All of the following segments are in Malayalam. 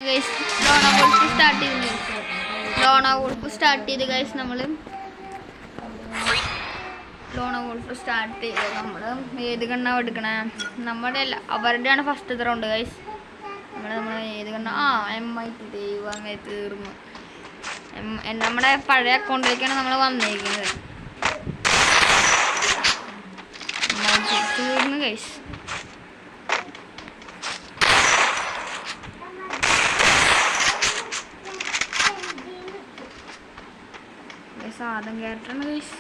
ലോണ വോൾഫ് സ്റ്റാർട്ട് ചെയ്ത് ഗൈസ് നമ്മൾ ഏത് കണ്ണാ എടുക്കണേ നമ്മുടെ അല്ല അവരുടെയാണ് ഫസ്റ്റ് റൗണ്ട് ഗൈസ്. നമ്മൾ ഏത് കണ്ണ MIT ദൈവം തീർന്നു. നമ്മുടെ പഴയ അക്കൗണ്ടിലേക്കാണ് നമ്മൾ വന്നേക്കുന്നത്. തീർന്നു ഗൈസ്. സാധനം ക്യാരക്ടറാണ് ഗൈസ്.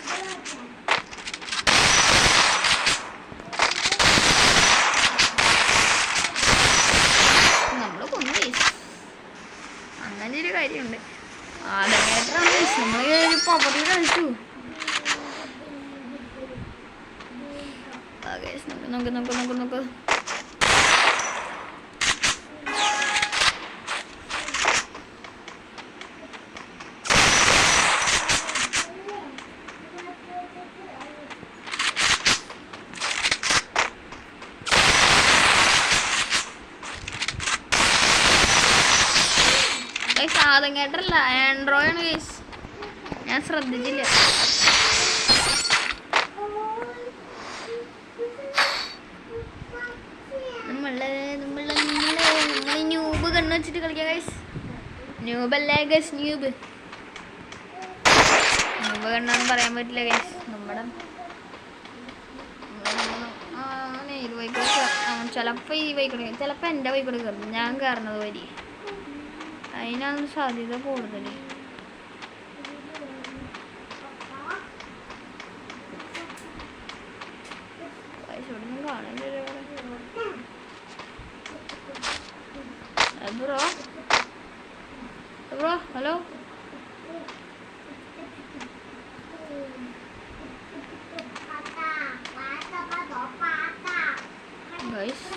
നമ്മൾ കൊന്നു ഗൈസ്. അങ്ങനെ ഒരു കാര്യമുണ്ട്. ആദ്യം ക്യാരക്ടറാണ് ഗൈസ്. നമ്മൾ പവറിൽ കളിച്ചു. നോക്ക് സാധനം കേട്ടല്ല, ആൻഡ്രോയിഡ് ആണ് ഗൈസ്. ഞാൻ ശ്രദ്ധിച്ചില്ല. നമ്മള് ന്യൂബ് കണ്ണു വെച്ചിട്ട് കളിക്കാം ഗൈസ്. ന്യൂബല്ലേ ഗൈസ്, ന്യൂബ് കണ്ണൊന്നും പറയാൻ പറ്റില്ല ഗൈസ്. നമ്മുടെ ചിലപ്പോൾ ഈ ബൈക്കിൽ ചിലപ്പോൾ എൻ്റെ ബൈക്കിൽ കയറും. ഞാൻ കയറുന്നത് വരി അതിനാണ് സാധ്യത കൂടുതൽ. പൈസ കാണില്ല ബ്രോ. Hello guys.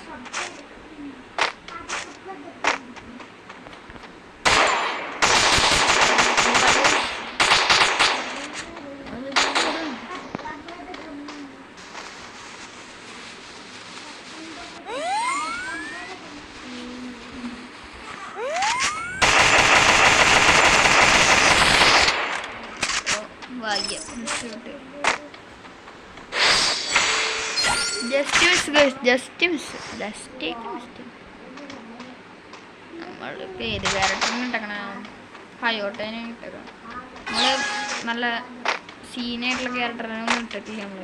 നമ്മൾ പേര് ക്യാരക്ടറിന് ഇട്ടേക്കണം. ഹയോട്ടേനെ ഇട്ടേക്കണം. നമ്മൾ നല്ല സീനായിട്ടുള്ള ക്യാരക്ടറിനൊന്നും ഇട്ടിട്ടില്ല. നമ്മൾ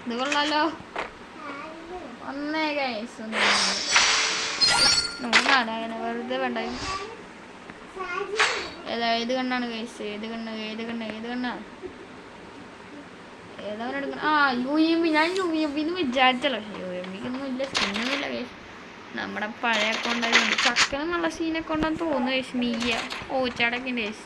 ഇത് കൊള്ളാലോ. ഒന്നേ ഗൈസ് നമുക്ക് നാലാകനെ വെറുതെ വേണ്ട. ഏത് കണ്ണാണ് ഗൈസ്? ഏത് കണ്ണാ ഏതവൻ എടുക്കണം? UMP. ഞാൻ UMP വിചാരിച്ചല്ലോ. UMPക്കൊന്നും ഇല്ല, സ്കിന്നൊന്നുമില്ല ഗൈസ്. നമ്മുടെ പഴയ അക്കൗണ്ടായതുകൊണ്ട് ചക്കനും നല്ല സീനൊക്കെ ഉണ്ടെന്ന് തോന്നുന്നു ഗൈസ്. മീയ ഓച്ചാടൊക്കെ ഉണ്ട് ഗൈസ്.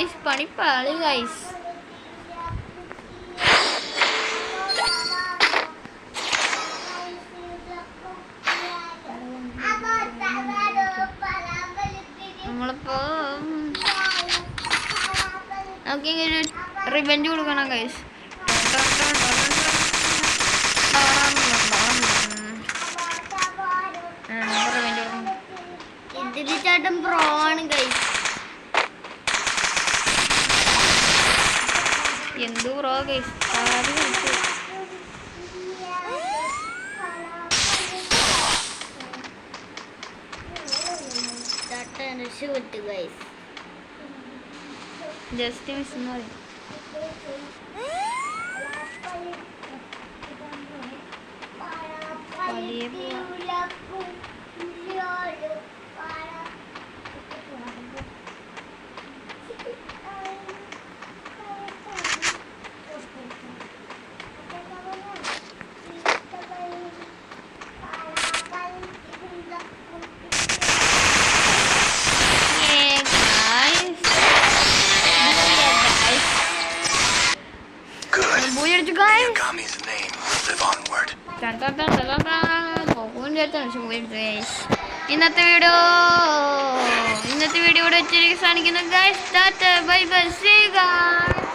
Guys, പണിപ്പാളി guys. നമ്മളിപ്പോ നമുക്കിങ്ങനെ റിവെഞ്ച് കൊടുക്കണം ഗൈസ്. ഇതിന്റെ ചേട്ടൻ പ്രോ ആണ് ഗൈസ്. എന്ത് പ്രോ ഗൈസ്, ജസ്റ്റ് മിസ് എന്ന് പറയും. ഇന്നത്തെ വീഡിയോ ഇവിടെ വെച്ചിരിക്കും. Guys, tata, bye bye, see guys.